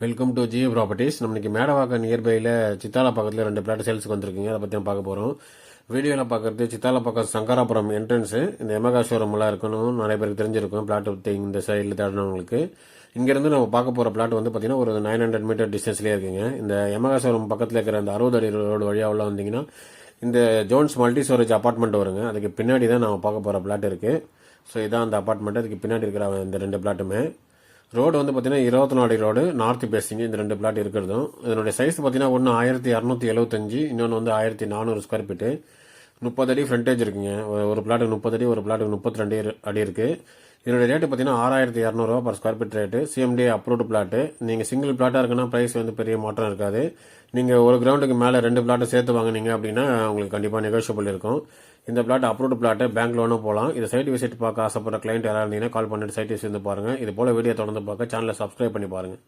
Welcome to Jio properties. நம்மளுக்கு மேடவாக்கம் நியர்பையில் சித்தாலா பக்கத்தில் 2 plot சேல்ஸுக்கு வந்திருக்குங்க. அதை பற்றி பார்க்க போகிறோம். வீடியோவில் பார்க்குறது சித்தாலா பக்கம் சங்கராபுரம் என்ட்ரன்ஸு. இந்த எமகா ஷோரூம்லாம் இருக்கணும், நிறைய பேருக்கு தெரிஞ்சிருக்கும். பிளாட் இந்த சைடில் தேடினவங்களுக்கு இங்கேருந்து நம்ம பார்க்க போகிற பிளாட் வந்து பார்த்தீங்கன்னா ஒரு 900 மீட்டர் டிஸ்டன்ஸ்லேயே இருக்குங்க. இந்த எமகா ஷோரூம் பக்கத்தில் இருக்கிற அந்த 60 அடி ரோடு வழியாக உள்ள வந்தீங்கன்னா இந்த ஜோன்ஸ் மல்டி ஸ்டோரேஜ் அப்பார்ட்மெண்ட் வருங்க. அதுக்கு பின்னாடி தான் நம்ம பார்க்க போகிற பிளாட் இருக்குது. ஸோ இதான் அந்த அப்பார்ட்மெண்ட். அதுக்கு பின்னாடி இருக்கிற இந்த 2 பிளாட்டுமே ரோடு வந்து பார்த்தீங்கன்னா 24 அடி ரோடு, நார்த் பேசிங். இந்த 2 பிளாட் இருக்கிறதும் இதனுடைய சைஸ் பார்த்தீங்கன்னா ஒன்று 1275, இன்னொன்று வந்து 1400 ஸ்கொயர் ஃபீட்டு. 30 அடி ஃப்ரண்டேஜ் இருக்குங்க. ஒரு பிளாட்டுக்கு 30 அடி, ஒரு பிளாட்டுக்கு 32 அடி இருக்குது. இதனுடைய ரேட்டு பார்த்தீங்கன்னா 6200 per square feet rate. CMD approved flat. நீங்கள் சிங்கிள் பிளாட்டாக இருக்குன்னா ப்ரைஸ் வந்து பெரிய மாற்றம் இருக்காது. நீங்கள் ஒரு கிரவுண்டுக்கு மேலே 2 பிளாட்டு சேர்த்து வாங்கினீங்க அப்படின்னா உங்களுக்கு கண்டிப்பாக நெகோஷியபிள் இருக்கும். இந்த பிளாட் அப்ரூவ்டு பிளாட்டு, பேங்க் லோனும் போகலாம். இதை சைட் விசிட் பார்க்க ஆசைப்படுற கிளைண்ட் யாராக இருந்தீங்கன்னா கால் பண்ணிட்டு சைட் விசிட் வந்து பாருங்கள். இது போல் வீடியோ தொடர்ந்து பார்க்க சேனலை சப்ஸ்கிரைப் பண்ணி பாருங்கள்.